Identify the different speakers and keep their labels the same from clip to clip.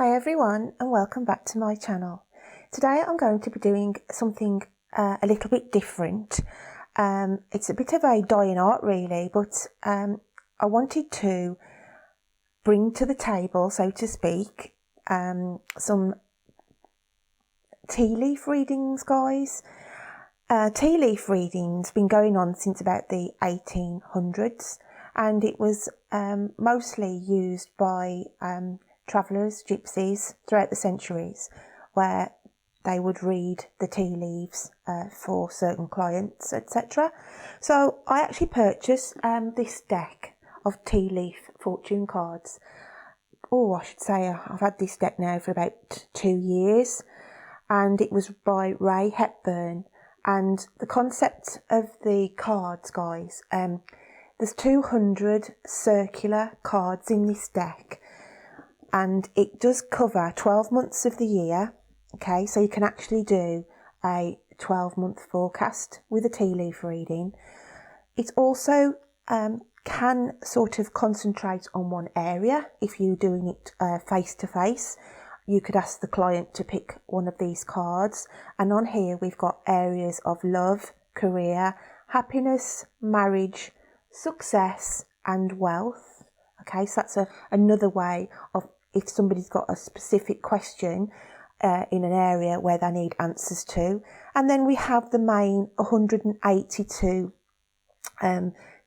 Speaker 1: Hi everyone and welcome back to my channel. Today I'm going to be doing something a little bit different. It's a bit of a dying art really, but I wanted to bring to the table, so to speak, some tea leaf readings, guys. Tea leaf reading's been going on since about the 1800s, and it was mostly used by travellers, gypsies, throughout the centuries, where they would read the tea leaves for certain clients, etc. So I actually purchased this deck of tea leaf fortune cards. Oh, I should say I've had this deck now for about 2 years, and it was by Ray Hepburn. And the concept of the cards, guys, there's 200 circular cards in this deck, and it does cover 12 months of the year. Okay, so you can actually do a 12-month forecast with a tea leaf reading. It also can sort of concentrate on one area. If you're doing it face to face, you could ask the client to pick one of these cards, and on here we've got areas of love, career, happiness, marriage, success and wealth. Okay, so that's another way of, if somebody's got a specific question in an area where they need answers to. And then we have the main 182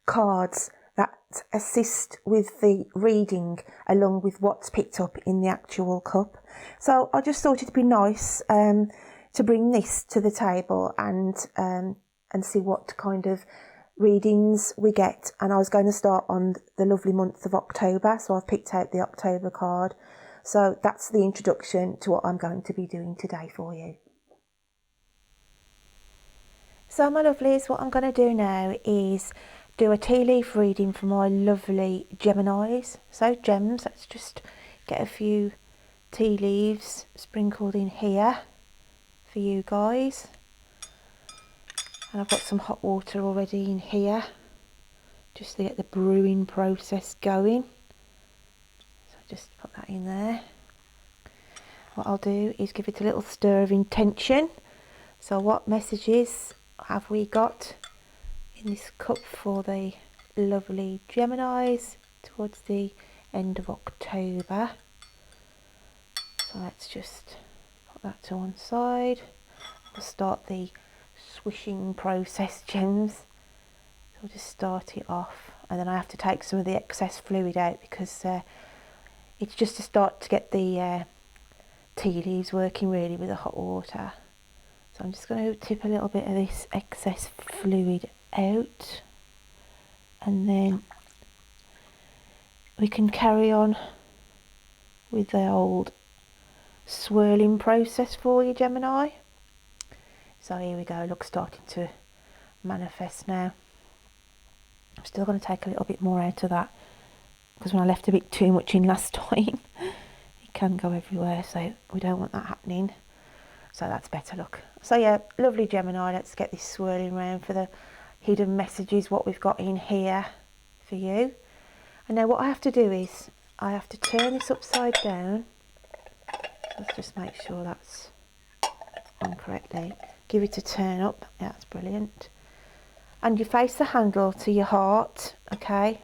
Speaker 1: cards that assist with the reading along with what's picked up in the actual cup. So I just thought it'd be nice to bring this to the table and see what kind of readings we get. And I was going to start on the lovely month of October, so I've picked out the October card. So that's the introduction to what I'm going to be doing today for you. So my lovelies, what I'm going to do now is do a tea leaf reading for my lovely Geminis. So gems, let's just get a few tea leaves sprinkled in here for you guys. And I've got some hot water already in here just to get the brewing process going. So just put that in there. What I'll do is give it a little stir of intention. So what messages have we got in this cup for the lovely Geminis towards the end of October? So let's just put that to one side. We'll start the swishing process, gems. So I'll just start it off, and then I have to take some of the excess fluid out because it's just to start to get the tea leaves working really with the hot water. So I'm just going to tip a little bit of this excess fluid out, and then we can carry on with the old swirling process for you, Gemini. So here we go, look, starting to manifest now. I'm still going to take a little bit more out of that because when I left a bit too much in last time, it can go everywhere, so we don't want that happening. So that's better, look. So yeah, lovely Gemini, let's get this swirling around for the hidden messages, what we've got in here for you. And now what I have to do is I have to turn this upside down. Let's just make sure that's on correctly. Give it a turn up. Yeah, that's brilliant. And you face the handle to your heart, okay?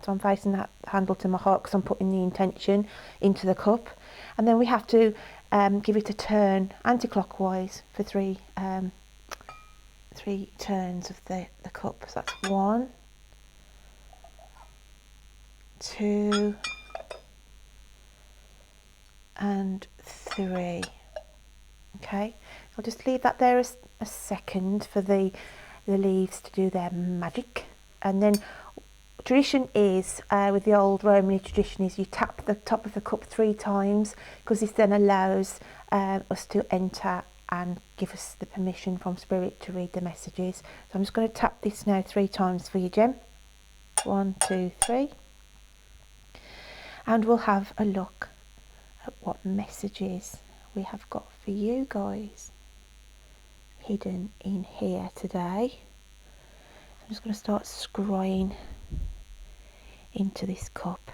Speaker 1: So I'm facing that handle to my heart because I'm putting the intention into the cup. And then we have to give it a turn anti-clockwise for three turns of the cup. So that's 1, 2 and 3. Okay, I'll just leave that there a second for the leaves to do their magic. And then tradition is, with the old Roman tradition, is you tap the top of the cup 3 times because this then allows us to enter and give us the permission from spirit to read the messages. So I'm just going to tap this now 3 times for you, Gem. 1, 2, 3. And we'll have a look at what messages we have got for you guys hidden in here today. I'm just going to start scrying into this cup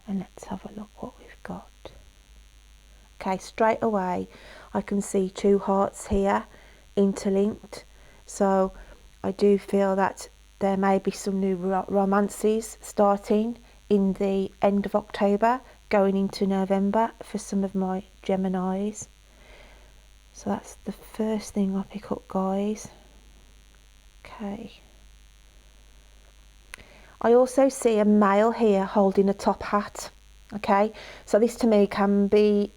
Speaker 1: and let's have a look what we've got. Okay, straight away I can see 2 hearts here interlinked, so I do feel that there may be some new romances starting in the end of October going into November for some of my Geminis. So that's the first thing I pick up, guys. Okay. I also see a male here holding a top hat. Okay, so this to me can be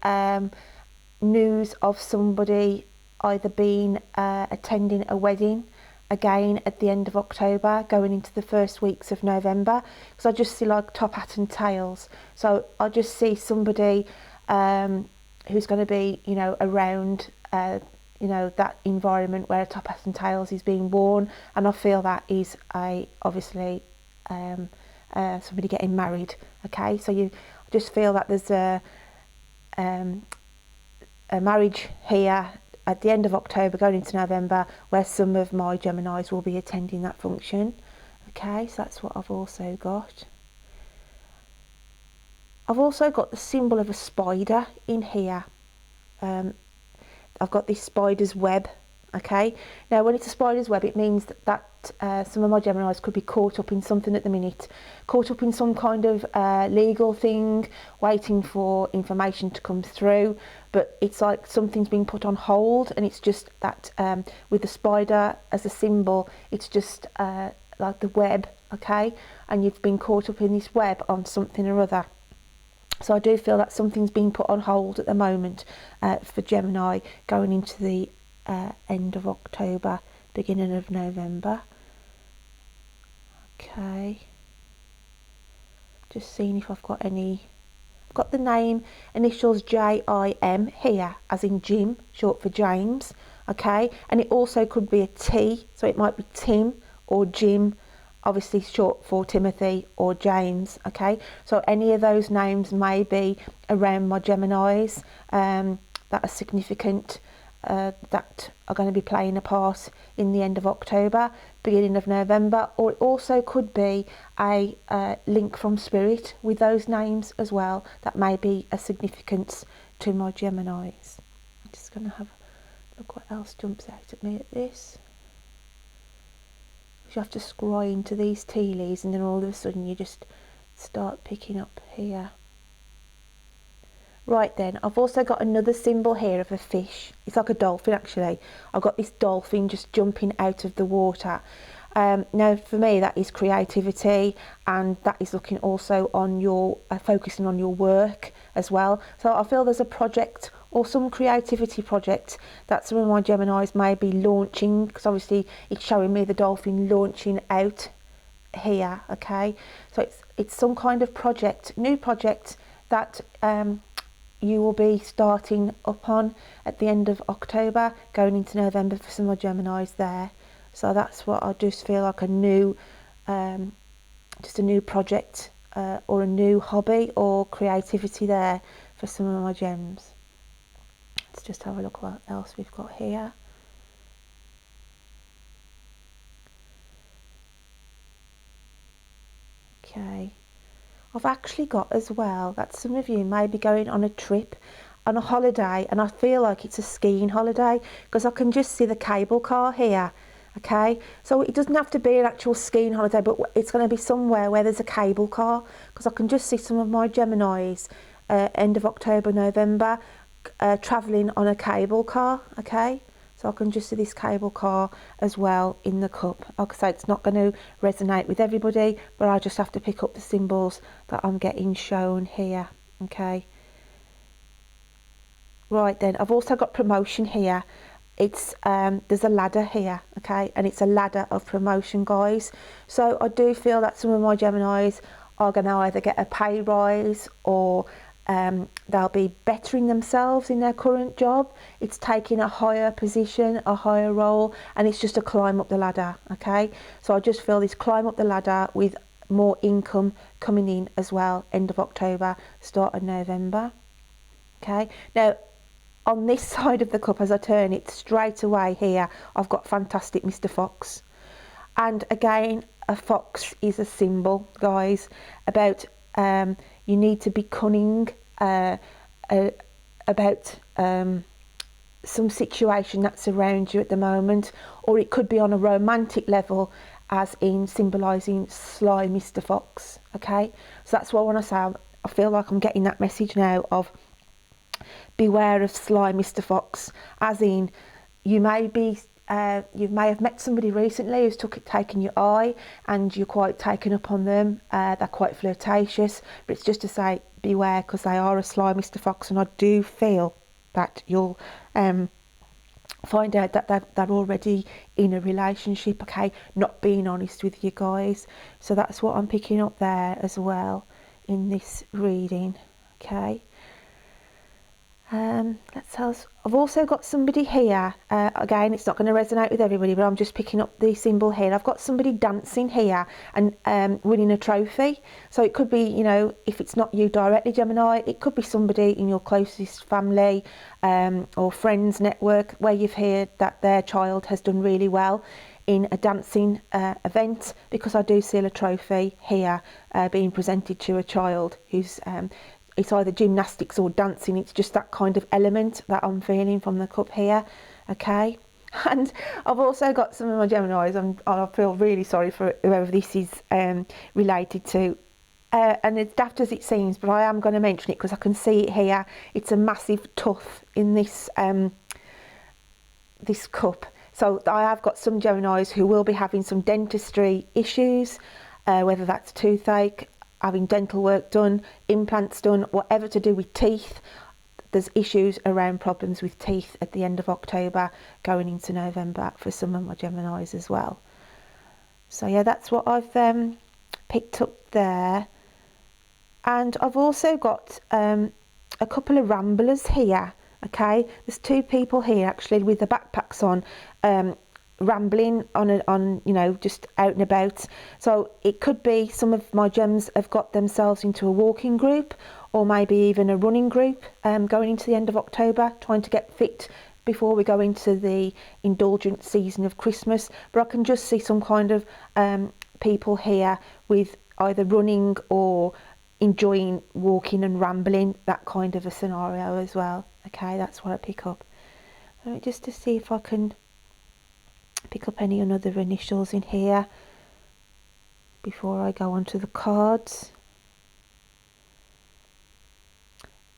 Speaker 1: news of somebody either being attending a wedding again at the end of October going into the first weeks of November, because I just see like top hat and tails. So I just see somebody who's going to be, you know, around you know, that environment where a top hat and tails is being worn, and I feel that is obviously somebody getting married. Okay, so you just feel that there's a marriage here at the end of October going into November where some of my Geminis will be attending that function. Okay, so that's what I've also got. I've also got the symbol of a spider in here. I've got this spider's web. Okay, now when it's a spider's web, it means that some of my Geminis could be caught up in something at the minute, caught up in some kind of legal thing, waiting for information to come through, but it's like something's been put on hold, and it's just that with the spider as a symbol, it's just like the web, okay, and you've been caught up in this web on something or other. So I do feel that something's been put on hold at the moment for Gemini going into the end of October, beginning of November. Okay, just seeing if I've got any. I've got the name initials JIM here, as in Jim, short for James. Okay, and it also could be a T, so it might be Tim or Jim, obviously short for Timothy or James. Okay, so any of those names may be around my Geminis that are significant, that are going to be playing a part in the end of October, beginning of November, or it also could be a link from Spirit with those names as well that may be a significance to my Geminis. I'm just going to have a look what else jumps out at me at this. You have to scroll into these tea leaves and then all of a sudden you just start picking up here. Right then, I've also got another symbol here of a fish. It's like a dolphin actually. I've got this dolphin just jumping out of the water. Now for me that is creativity, and that is looking also on your, focusing on your work as well. So I feel there's a project or some creativity project that some of my Geminis may be launching, because obviously it's showing me the dolphin launching out here. Okay, so it's some kind of project, new project that you will be starting up on at the end of October going into November for some of my Geminis there. So that's what I just feel like a new just a new project or a new hobby or creativity there for some of my gems. Let's just have a look what else we've got here. Okay, I've actually got as well that some of you may be going on a trip, on a holiday, and I feel like it's a skiing holiday because I can just see the cable car here. Okay, so it doesn't have to be an actual skiing holiday, but it's going to be somewhere where there's a cable car, because I can just see some of my Geminis end of October, November travelling on a cable car. Okay, so I can just see this cable car as well in the cup. Like I say, it's not going to resonate with everybody, but I just have to pick up the symbols that I'm getting shown here. Okay, right then, I've also got promotion here. It's there's a ladder here, okay, and it's a ladder of promotion, guys. So I do feel that some of my Geminis are going to either get a pay rise or they'll be bettering themselves in their current job. It's taking a higher position, a higher role, and it's just a climb up the ladder. Okay, so I just feel this climb up the ladder with more income coming in as well, end of October, start of November. Okay, now on this side of the cup, as I turn it straight away here, I've got fantastic Mr. Fox. And again, a fox is a symbol, guys, about you need to be cunning, about some situation that's around you at the moment, or it could be on a romantic level, as in symbolising sly Mr. Fox. Okay, so that's what I want to say. I feel like I'm getting that message now of beware of sly Mr. Fox, as in you may have met somebody recently who's taken your eye, and you're quite taken up on them. They're quite flirtatious, but it's just to say beware, because they are a sly Mr. Fox, and I do feel that you'll find out that they're already in a relationship, okay, not being honest with you guys. So that's what I'm picking up there as well in this reading, okay. I've also got somebody here, again it's not going to resonate with everybody, but I'm just picking up the symbol here. I've got somebody dancing here and winning a trophy. So it could be, you know, if it's not you directly, Gemini, it could be somebody in your closest family or friends network where you've heard that their child has done really well in a dancing event, because I do see a trophy here being presented to a child who's it's either gymnastics or dancing. It's just that kind of element that I'm feeling from the cup here, okay. And I've also got some of my Geminis, and I feel really sorry for whoever this is related to, and it's daft as it seems, but I am going to mention it because I can see it here. It's a massive tooth in this this cup. So I have got some Geminis who will be having some dentistry issues, whether that's toothache, having dental work done, implants done, whatever to do with teeth. There's issues around problems with teeth at the end of October going into November for some of my Geminis as well. So yeah, that's what I've picked up there. And I've also got a couple of ramblers here, okay. There's two people here actually with the backpacks on, rambling on you know, just out and about. So it could be some of my gems have got themselves into a walking group, or maybe even a running group going into the end of October, trying to get fit before we go into the indulgent season of Christmas. But I can just see some kind of people here with either running or enjoying walking and rambling, that kind of a scenario as well, okay. That's what I pick up. Just to see if I can pick up any other initials in here before I go on to the cards.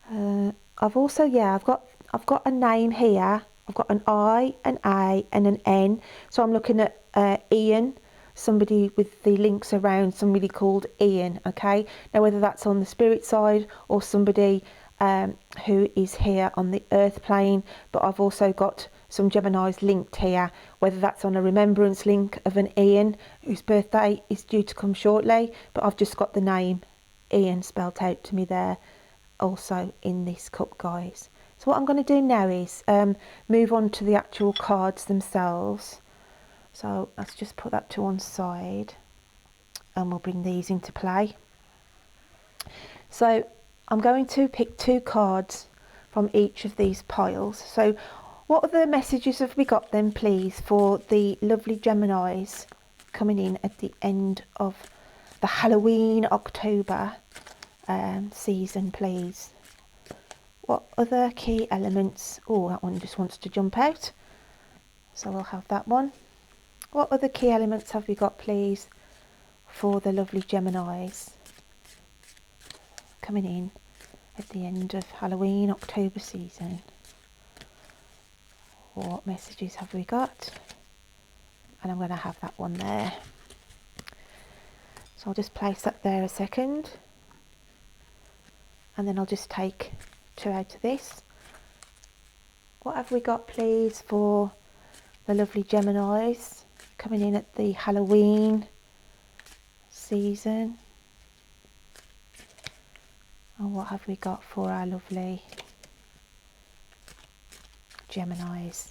Speaker 1: I've also, yeah, I've got a name here. I've got an I, an A and an N. So I'm looking at Ian, somebody with the links around somebody called Ian, okay. Now whether that's on the spirit side or somebody who is here on the earth plane, but I've also got some Geminis linked here, whether that's on a remembrance link of an Ian whose birthday is due to come shortly, but I've just got the name Ian spelled out to me there also in this cup, guys. So what I'm going to do now is move on to the actual cards themselves. So let's just put that to one side and we'll bring these into play. So I'm going to pick two cards from each of these piles. So what other messages have we got then, please, for the lovely Geminis coming in at the end of the Halloween October season, please? What other key elements? Oh, that one just wants to jump out, so we'll have that one. What other key elements have we got, please, for the lovely Geminis coming in at the end of Halloween October season? What messages have we got? And I'm going to have that one there. So I'll just place that there a second. And then I'll just take two out of this. What have we got, please, for the lovely Geminis coming in at the Halloween season? And what have we got for our lovely Geminis?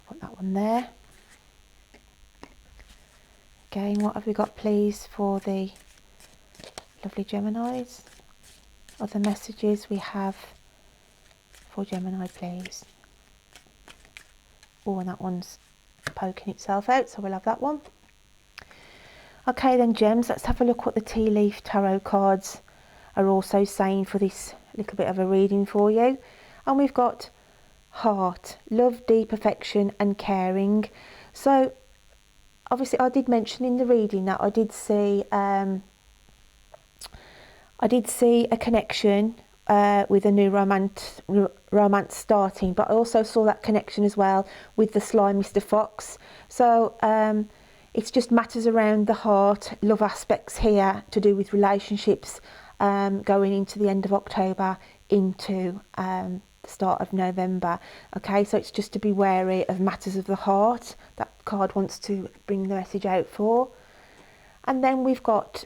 Speaker 1: Put that one there. Again, what have we got, please, for the lovely Geminis? Other messages we have for Gemini, please. Oh, and that one's poking itself out, so we'll have that one. Okay then, gems, let's have a look what the tea leaf tarot cards are also saying for this little bit of a reading for you. And we've got heart, love, deep affection and caring. So obviously I did mention in the reading that I did see a connection with a new romance starting, but I also saw that connection as well with the sly Mr. Fox. So it's just matters around the heart, love aspects here to do with relationships going into the end of October into the start of November. Okay, so it's just to be wary of matters of the heart that card wants to bring the message out for. And then we've got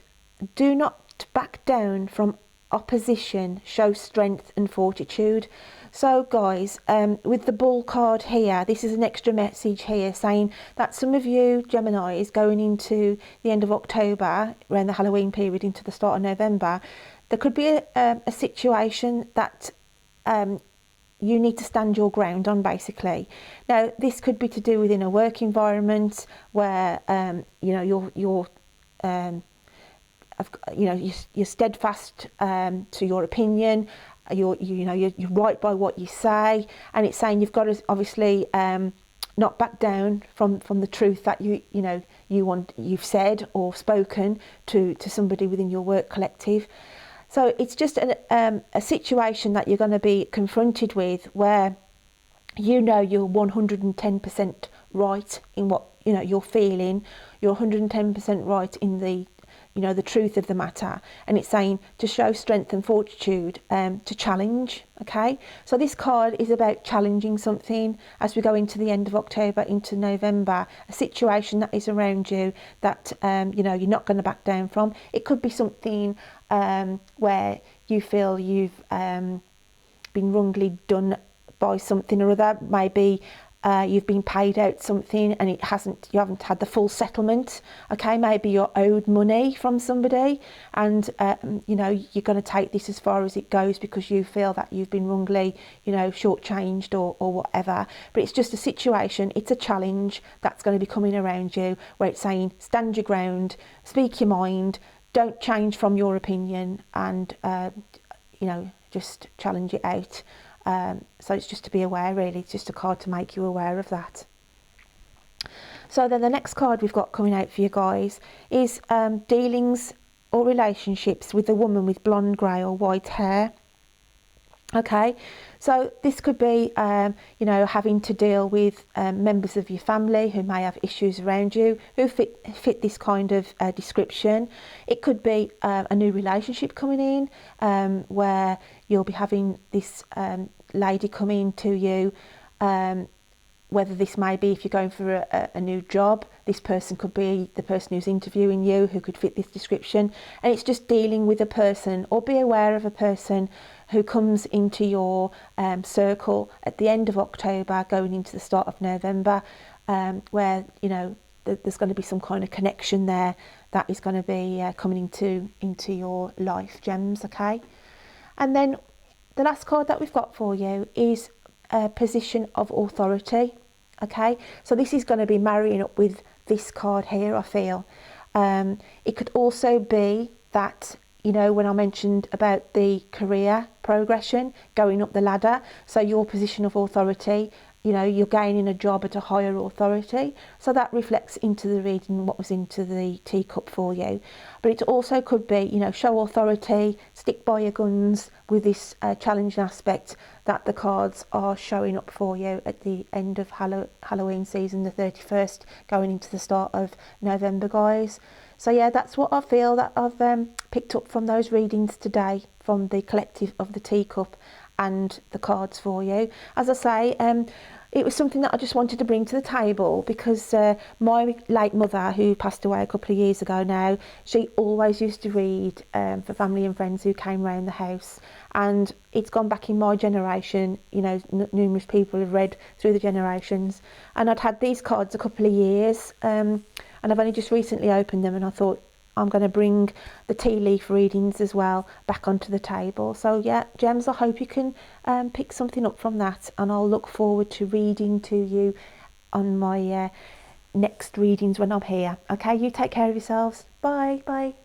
Speaker 1: do not back down from opposition, show strength and fortitude. So guys, with the bull card here, this is an extra message here saying that some of you Gemini is going into the end of October, around the Halloween period into the start of November. There could be a situation that you need to stand your ground on, basically. Now this could be to do within a work environment where you know you're steadfast to your opinion. You're right by what you say, and it's saying you've got to obviously not back down from the truth that you've said or spoken to somebody within your work collective. So it's just a situation that you're going to be confronted with where you're 110% right in what you're feeling. You're 110% right in the truth of the matter, and it's saying to show strength and fortitude, to challenge. Okay, so this card is about challenging something as we go into the end of October into November, a situation that is around you that you're not going to back down from. It could be something where you feel you've been wrongly done by something or other. Maybe you've been paid out something and you haven't had the full settlement. Okay, maybe you're owed money from somebody, and you're going to take this as far as it goes because you feel that you've been wrongly shortchanged or whatever. But it's just a situation, it's a challenge that's going to be coming around you where it's saying stand your ground, speak your mind, don't change from your opinion, and just challenge it out. So it's just to be aware, really. It's just a card to make you aware of that. So then the next card we've got coming out for you guys is dealings or relationships with a woman with blonde, grey or white hair. Okay, so this could be having to deal with members of your family who may have issues around you who fit this kind of description. It could be a new relationship coming in where you'll be having this lady come in to you, whether this may be if you're going for a new job. This person could be the person who's interviewing you who could fit this description, and it's just dealing with a person, or be aware of a person who comes into your circle at the end of October going into the start of November, where there's going to be some kind of connection there that is going to be coming into your life, gems. Okay, and then the last card that we've got for you is a position of authority. Okay, so this is going to be marrying up with this card here, I feel. It could also be that, when I mentioned about the career progression, going up the ladder, so your position of authority, you're gaining a job at a higher authority. So that reflects into the reading what was into the teacup for you. But it also could be, show authority, stick by your guns with this challenging aspect that the cards are showing up for you at the end of Halloween season, the 31st, going into the start of November, guys. So yeah, that's what I feel that I've picked up from those readings today from the collective of the teacup and the cards for you. As I say, it was something that I just wanted to bring to the table because my late mother, who passed away a couple of years ago now, she always used to read for family and friends who came round the house, and it's gone back in my generation. Numerous people have read through the generations, and I'd had these cards a couple of years, and I've only just recently opened them, and I thought I'm going to bring the tea leaf readings as well back onto the table. So yeah, gems, I hope you can pick something up from that, and I'll look forward to reading to you on my next readings when I'm here. Okay, you take care of yourselves. Bye.